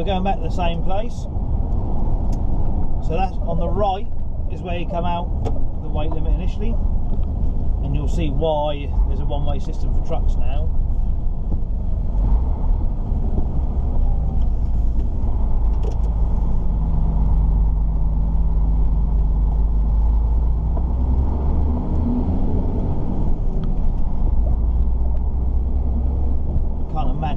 going back to the same place. So that's on the right is where you come out the weight limit initially, and you'll see why there's a one-way system for trucks now.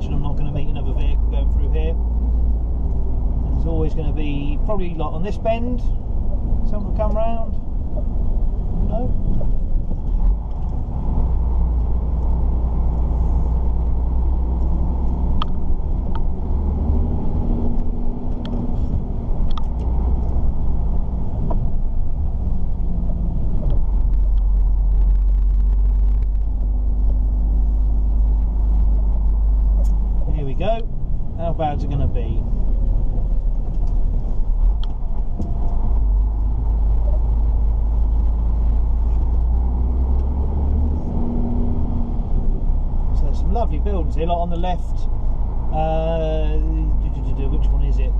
I'm not going to meet another vehicle going through here. And there's always going to be, probably like on this bend, someone will come round. No. Go. How bad's it going to be? So there's some lovely buildings here, like on the left. Which one is it?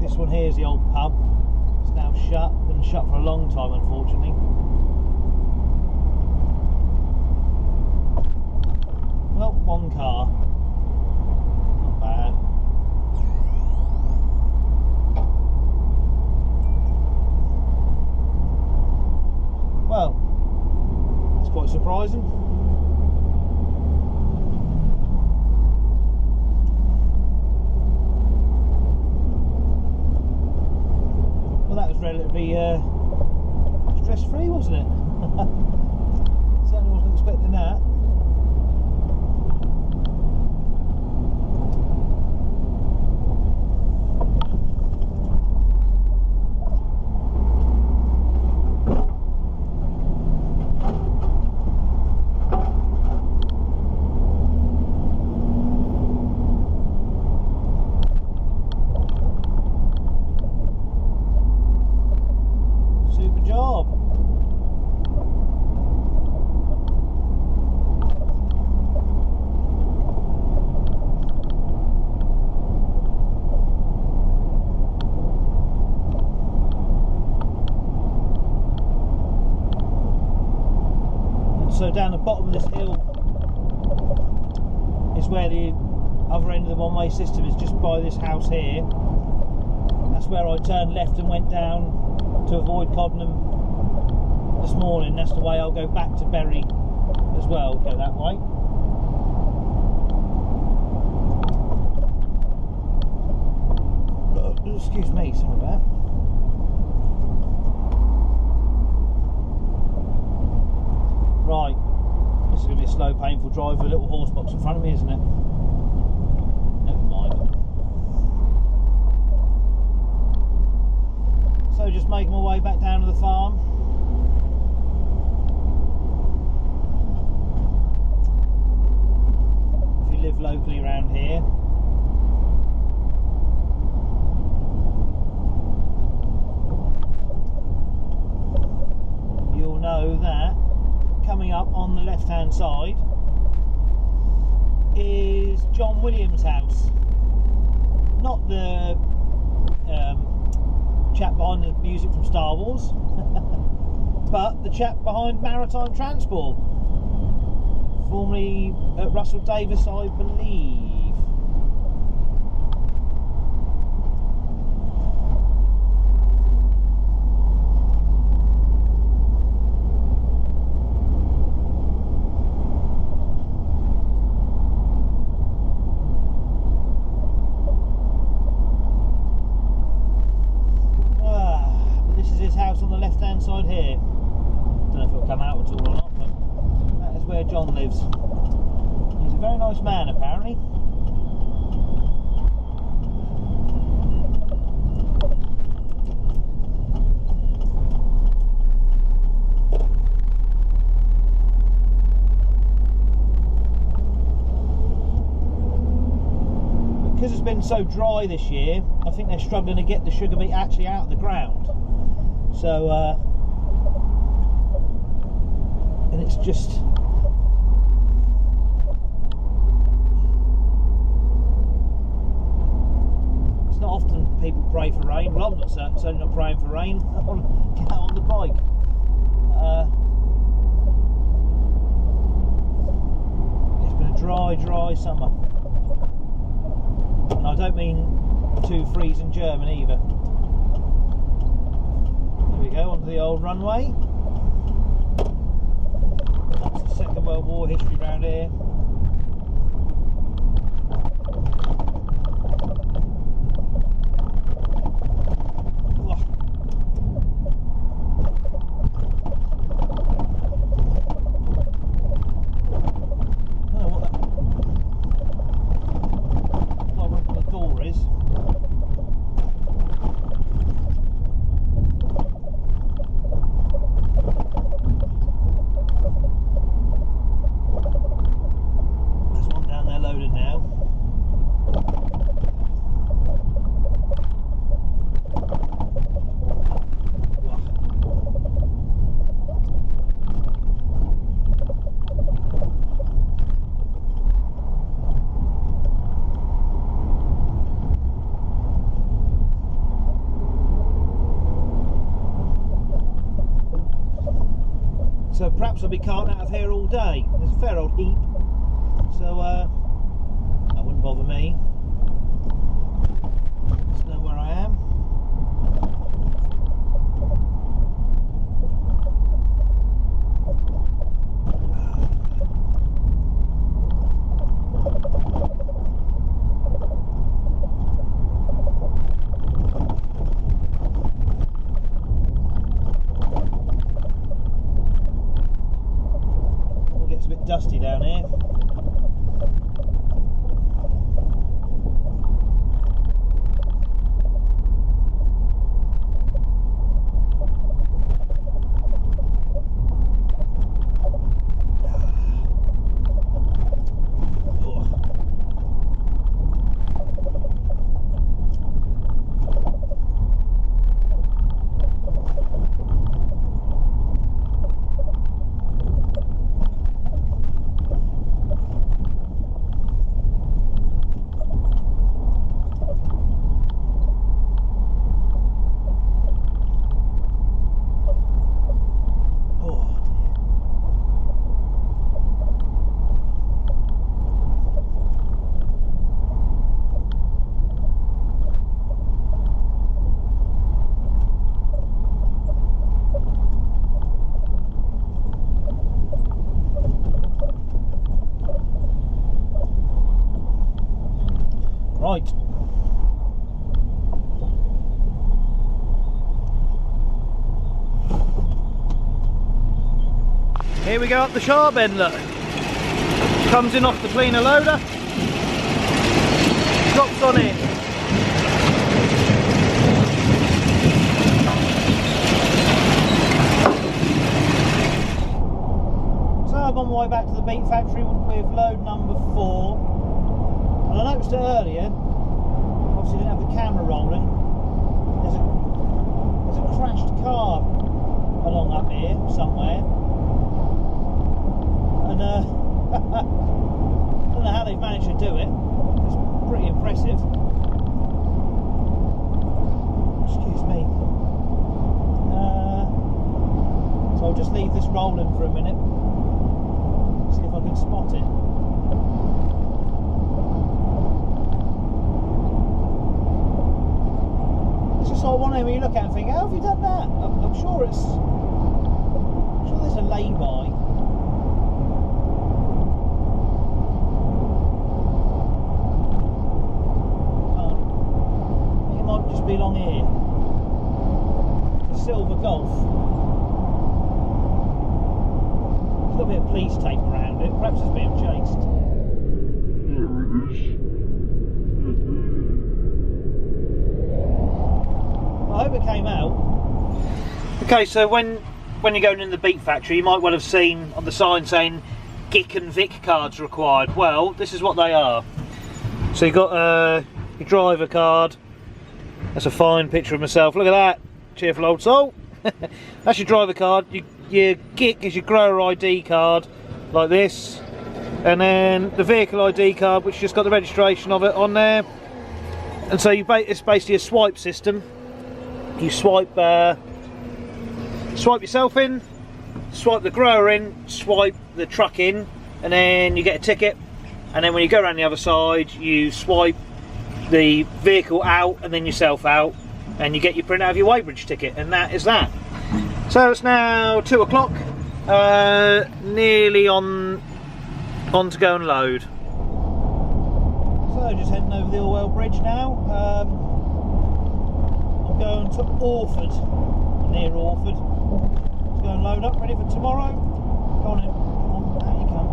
This one here is the old pub. It's now shut. Been shut for a long time, unfortunately. Well, one car. Bad. Well, it's quite surprising. Well, that was relatively stress-free, wasn't it? Certainly wasn't expecting that. So down the bottom of this hill is where the other end of the one-way system is, just by this house here. That's where I turned left and went down to avoid Coddenham this morning. That's the way I'll go back to Bury as well, go that way. Excuse me, sorry about that. Right, this is going to be a slow, painful drive with a little horse box in front of me, isn't it? Never mind. So just making my way back down to the farm. If you live locally around here. You'll know that coming up on the left hand side is John Williams' house, not the chap behind the music from Star Wars but the chap behind Maritime Transport, formerly at Russell Davis, I believe. On the left hand side here. Don't know if it'll come out at all or not, but that is where John lives. He's a very nice man, apparently. Because it's been so dry this year, I think they're struggling to get the sugar beet actually out of the ground. So, and it's just pray for rain. Well, I'm not certainly not praying for rain. I want to get out on the bike. It's been a dry summer, and I don't mean too freezing German either. There we go, onto the old runway. That's the Second World War history round here. So perhaps I'll be carting out of here all day. There's a fair old heap, so that wouldn't bother me. Just know where I am. Dusty down here. Right. Here we go up the sharp end, look. Comes in off the cleaner loader. Drops on it. So I'm on my way back to the beet factory with load number 4. And I noticed it earlier, obviously didn't have the camera rolling, there's a crashed car along up here somewhere, and I don't know how they've managed to do it. It's pretty impressive. Excuse me. So I'll just leave this rolling for a minute, see if I can spot it. So one day when you look at it and think, how have you done that? I'm sure there's a lay-by. I think it might just be along here. It's a silver Golf. There's a little bit of police tape around it. Perhaps it's being chased. There it is. I hope it came out. Okay, so when you're going in the beet factory, you might well have seen on the sign saying GIC and VIC cards required. Well, this is what they are. So you've got your driver card. That's a fine picture of myself. Look at that, cheerful old soul. That's your driver card. Your GIC is your grower ID card, like this. And then the vehicle ID card, which just got the registration of it on there. And so it's basically a swipe system. You swipe yourself in, swipe the grower in, swipe the truck in, and then you get a ticket. And then when you go around the other side, you swipe the vehicle out and then yourself out, and you get your print out of your weighbridge ticket, and that is that. So it's now 2 o'clock, nearly on to go and load. So just heading over the Orwell Bridge now. I'm going to Orford, near Orford. Let's go and load up, ready for tomorrow. Go on in, come on, out you come.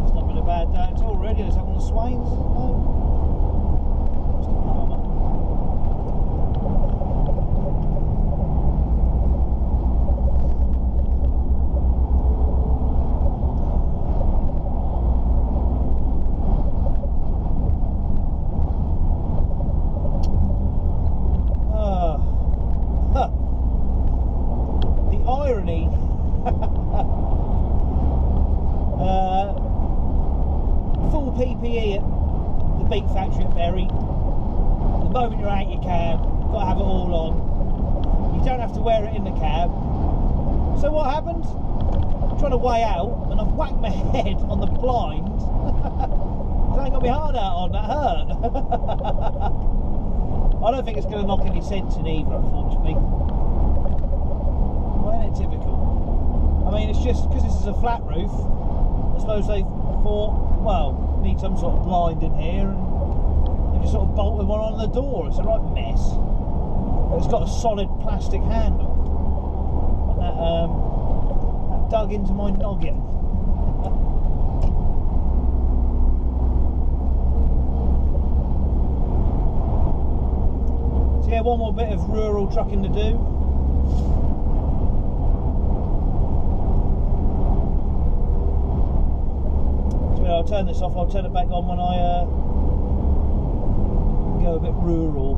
It's not been a bad day at all, really. Let's have one of the Swains. No. Full PPE at the beet factory at Bury. The moment you're out your cab, got to have it all on. You don't have to wear it in the cab. So what happened? I'm trying to weigh out, and I've whacked my head on the blind. I ain't got my heart out on, that hurt. I don't think it's going to knock any sense in either, unfortunately. Well, ain't it typical? I mean, it's just because this is a flat roof. I suppose they thought, well, need some sort of blind in here, and they just sort of bolted one on the door. It's a right mess. But it's got a solid plastic handle, and that dug into my noggin. So yeah, one more bit of rural trucking to do. I'll turn this off, I'll turn it back on when I go a bit rural.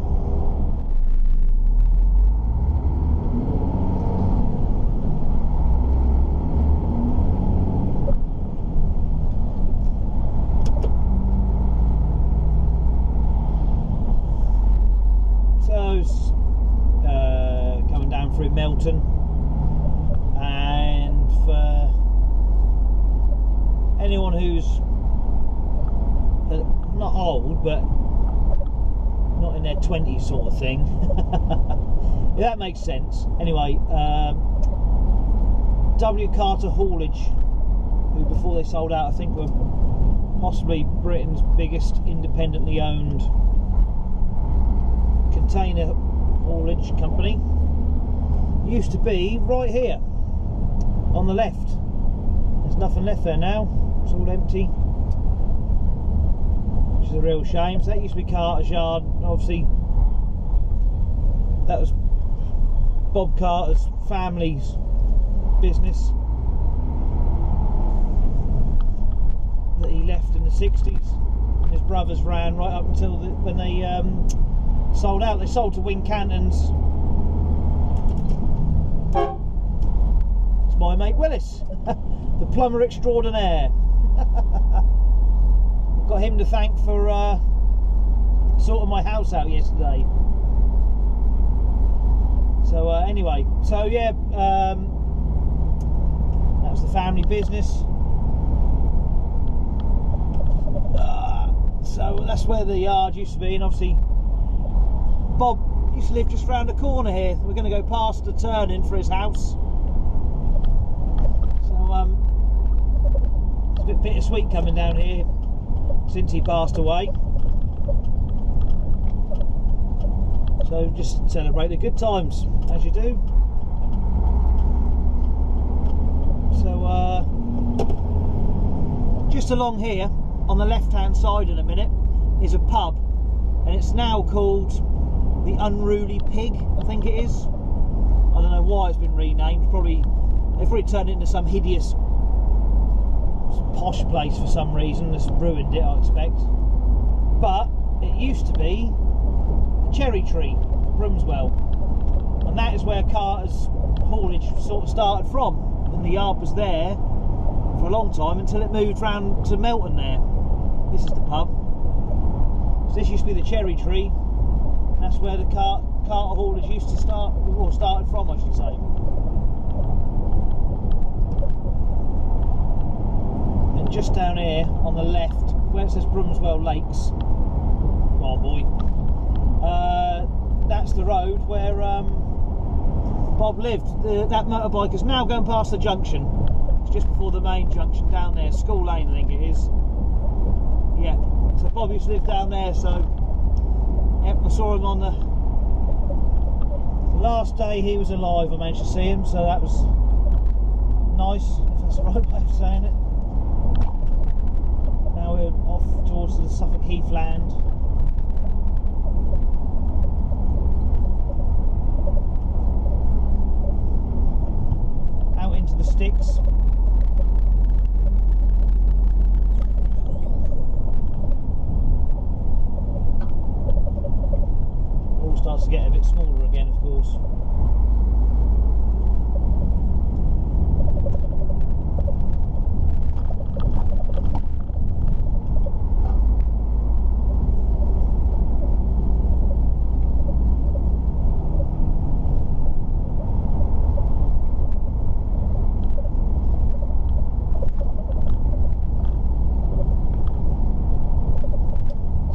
So, coming down through Melton, and for anyone who's not old, but not in their 20s sort of thing, yeah, that makes sense. Anyway, W. Carter Haulage, who before they sold out I think were possibly Britain's biggest independently owned container haulage company, used to be right here on the left. There's nothing left there now, it's all empty, which is a real shame. So that used to be Carter's yard. Obviously that was Bob Carter's family's business that he left in the 60s. His brothers ran right up until when they sold out. They sold to Wincanton's. It's my mate Willis, the plumber extraordinaire. Got him to thank for sorting my house out yesterday. So anyway, so yeah, that was the family business. So that's where the yard used to be, and obviously Bob used to live just round the corner here. We're going to go past the turning for his house. So it's a bit bittersweet coming down here since he passed away. So just celebrate the good times, as you do. So just along here, on the left hand side in a minute, is a pub, and it's now called the Unruly Pig, I think it is. I don't know why it's been renamed. They've probably turned it into some hideous posh place for some reason. That's ruined it, I expect. But it used to be Cherry Tree, Broomswell, and that is where Carter's haulage sort of started from, and the yard was there for a long time until it moved round to Melton there. This is the pub. So this used to be the cherry tree. That's where the cart haulage used to start, or started from, I should say. And just down here on the left, where it says Brumswell Lakes, come on boy, that's the road where Bob lived. That motorbike is now going past the junction. It's just before the main junction down there, School Lane I think it is. Yeah, so Bob used to live down there, so yep, I saw him on the last day he was alive. I managed to see him, so that was nice, if that's the right way of saying it. Now we're off towards the Suffolk heathland. Out into the sticks. All starts to get a bit smaller again, of course.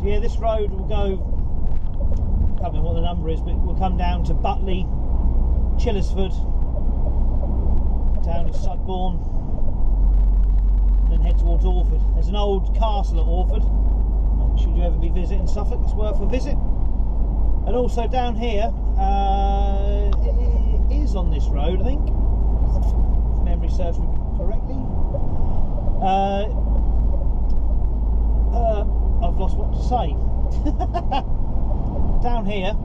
Yeah, this road will go, I can't remember what the number is, but it will come down to Butley, Chillersford, down to Sudbourne, and then head towards Orford. There's an old castle at Orford. Should you ever be visiting Suffolk, it's worth a visit. And also down here, it is on this road, I think, if memory serves me correctly. I've lost what to say. Down here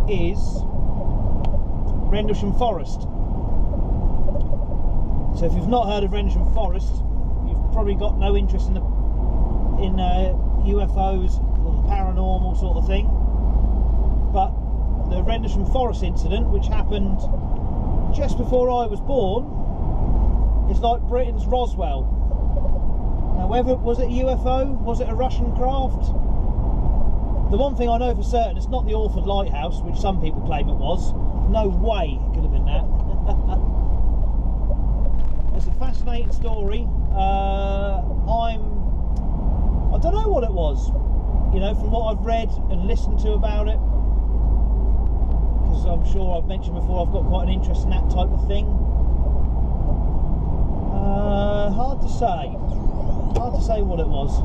is Rendlesham Forest. So if you've not heard of Rendlesham Forest, you've probably got no interest in UFOs or the paranormal sort of thing. But the Rendlesham Forest incident, which happened just before I was born, is like Britain's Roswell. Now, whether was it a UFO, was it a Russian craft? The one thing I know for certain, it's not the Orford Lighthouse, which some people claim it was. No way it could have been that. It's a fascinating story. I don't know what it was, you know, from what I've read and listened to about it, because I'm sure I've mentioned before I've got quite an interest in that type of thing. Hard to say what it was,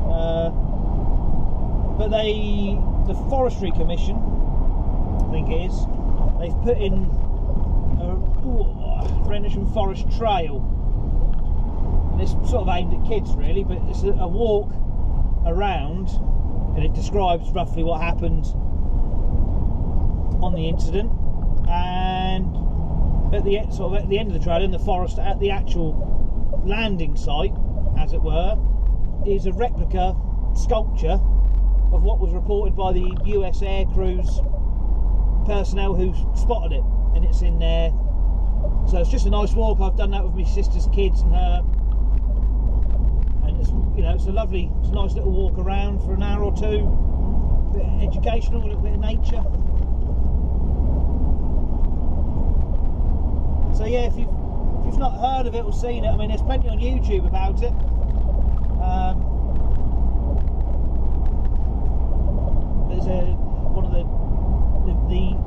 but the Forestry Commission, I think it is, they've put in a Rendlesham Forest Trail, and it's sort of aimed at kids really, but it's a walk around, and it describes roughly what happened on the incident. And at the end of the trail in the forest, at the actual landing site, as it were, is a replica sculpture of what was reported by the US Air Crew's personnel who spotted it, and it's in there. So it's just a nice walk. I've done that with my sister's kids and her, and it's, you know, it's a nice little walk around for an hour or two. A bit educational, a little bit of nature. So yeah, if you've not heard of it or seen it, I mean, there's plenty on YouTube about it. There's one of the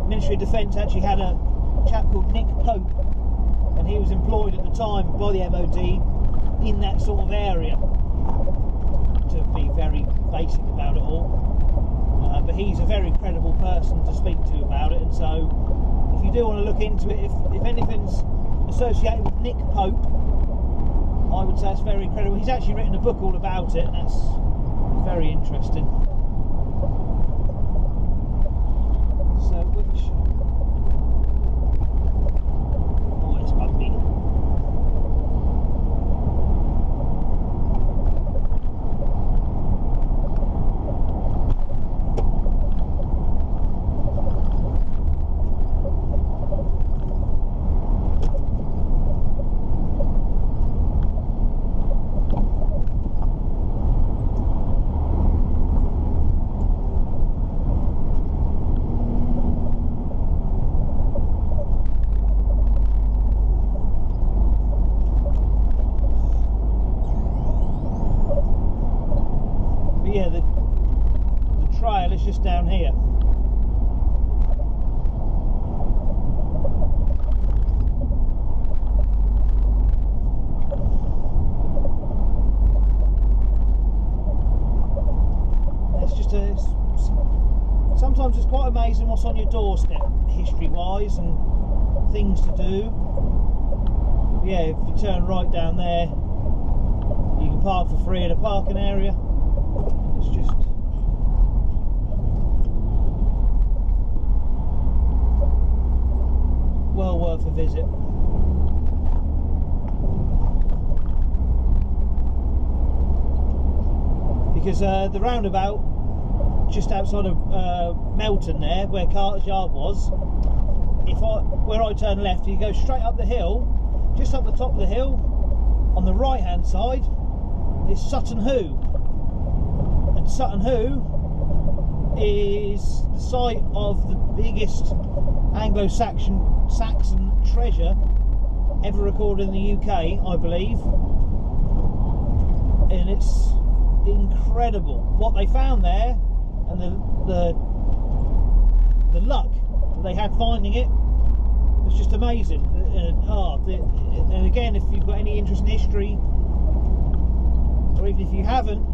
Ministry of Defence actually had a chap called Nick Pope, and he was employed at the time by the MOD in that sort of area, to be very basic about it all. But he's a very credible person to speak to about it, and so if you do want to look into it, if anything's associated with Nick Pope, I would say it's very credible. He's actually written a book all about it, and that's very interesting. So, oh, it's bumpy. quite amazing what's on your doorstep, history-wise, and things to do. Yeah, if you turn right down there, you can park for free in a parking area. It's just well worth a visit. Because the roundabout just outside of Melton there, where Carter's Yard was, where I turn left, you go straight up the hill. Just up the top of the hill, on the right hand side, is Sutton Hoo. And Sutton Hoo is the site of the biggest Anglo-Saxon treasure ever recorded in the UK, I believe. And it's incredible what they found there, and the luck that they had finding it was just amazing. And again, if you've got any interest in history, or even if you haven't,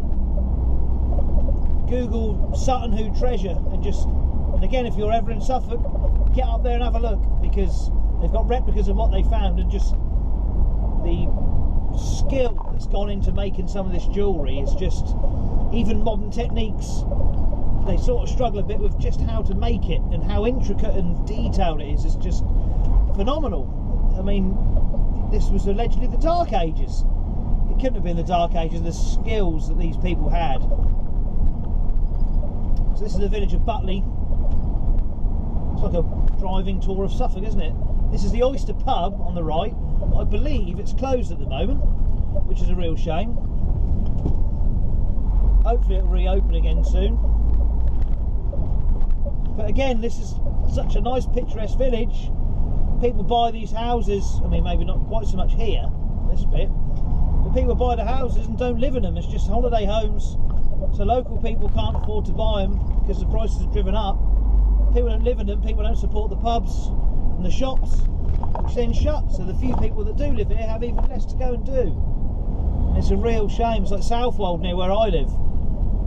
Google Sutton Hoo treasure, and again, if you're ever in Suffolk, get up there and have a look, because they've got replicas of what they found, and just the skill that's gone into making some of this jewellery is just, even modern techniques, they sort of struggle a bit with just how to make it, and how intricate and detailed it is. It's just phenomenal. I mean, this was allegedly the Dark Ages. It couldn't have been the Dark Ages, the skills that these people had. So this is the village of Butley. It's like a driving tour of Suffolk, isn't it? This is the Oyster Pub on the right. I believe it's closed at the moment, which is a real shame. Hopefully it'll reopen again soon. But again, this is such a nice picturesque village. People buy these houses, I mean, maybe not quite so much here, this bit, but people buy the houses and don't live in them. It's just holiday homes, so local people can't afford to buy them because the prices are driven up. People don't live in them, people don't support the pubs and the shops, which then shut, so the few people that do live here have even less to go and do. And it's a real shame. It's like Southwold near where I live.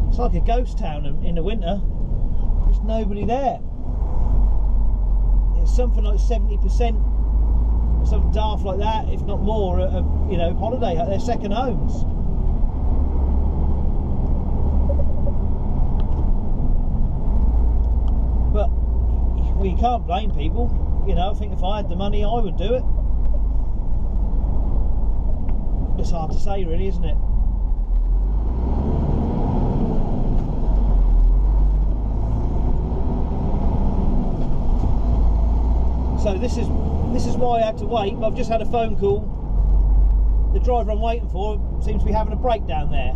It's like a ghost town in the winter. There's nobody there. It's something like 70%, or something daft like that, if not more, you know, holiday, their second homes. But well, you can't blame people. You know, I think if I had the money, I would do it. It's hard to say, really, isn't it? So this is why I had to wait. But I've just had a phone call. The driver I'm waiting for seems to be having a breakdown there.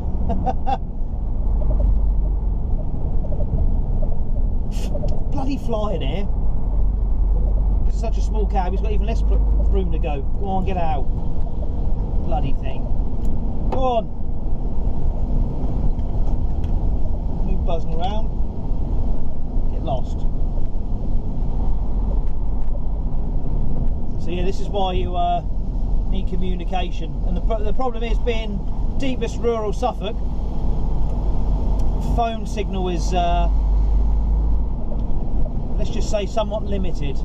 Bloody fly in here. It's such a small cab, he's got even less room to go. Go on, get out. Bloody thing. Go on. You buzzing around. Get lost. So yeah, this is why you need communication. And the problem is, being deepest rural Suffolk, phone signal is, let's just say, somewhat limited.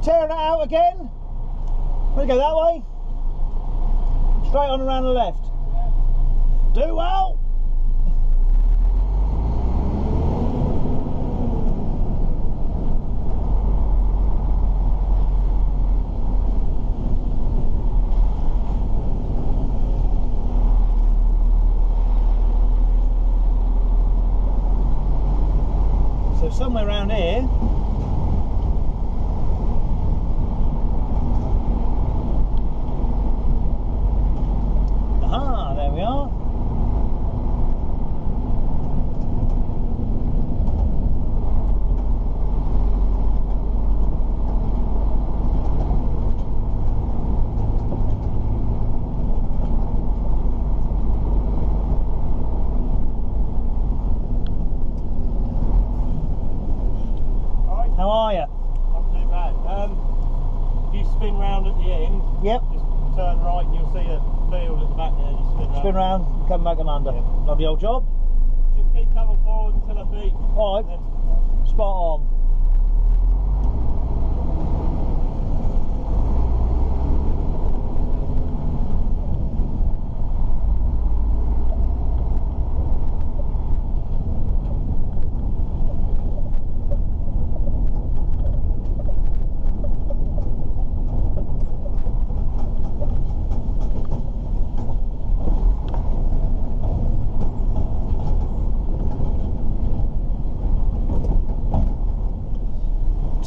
Tearing it out again. Want to go that way? Straight on around the left. Yeah. Do well. So somewhere around here. Yep. Just turn right and you'll see a field at the back there. Just Spin round, and come back and under. Yeah. Lovely old job. Just keep coming forward until I beat. Alright, spot on.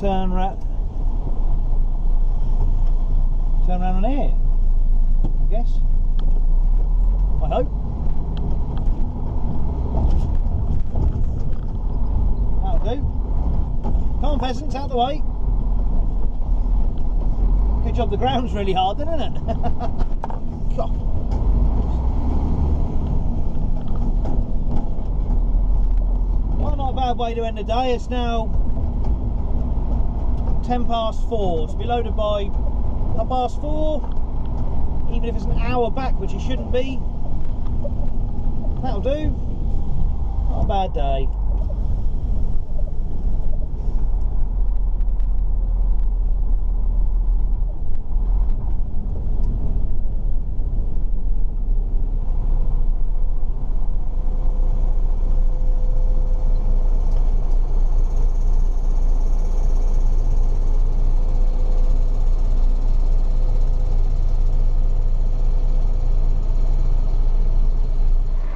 Turn round on here, I guess. I hope. That'll do. Come on, peasants, out the way. Good job the ground's really hard then, isn't it? God. Well, not a bad way to end the day. It's now 4:10, so be loaded by 4:30, even if it's an hour back, which it shouldn't be. That'll do. Not a bad day.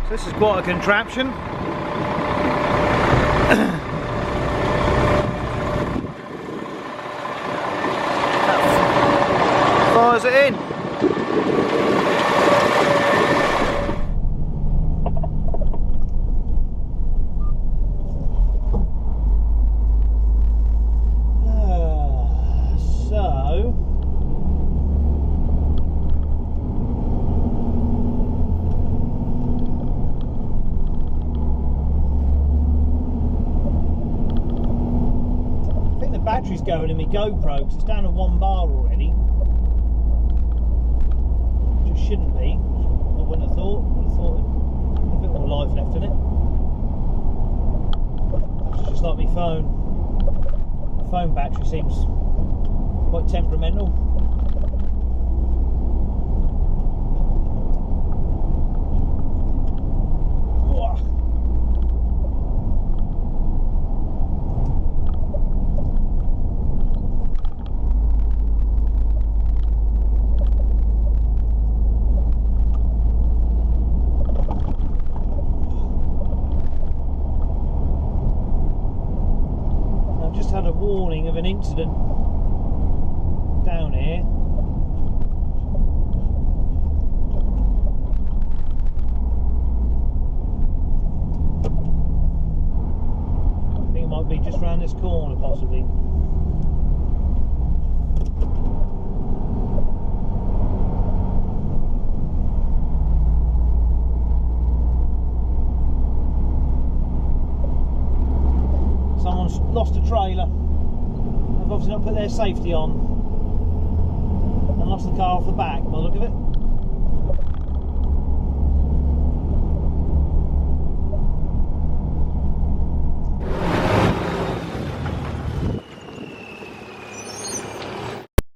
This is quite a contraption. Fires it in. Battery's going in my GoPro because it's down to 1 bar already. Just shouldn't be. I wouldn't have thought. Would have thought a bit more life left in it. It's just like my phone. My phone battery seems quite temperamental. Had a warning of an incident down here. I think it might be just round this corner possibly. Someone's lost a trailer. They've obviously not put their safety on and lost the car off the back by the look of it.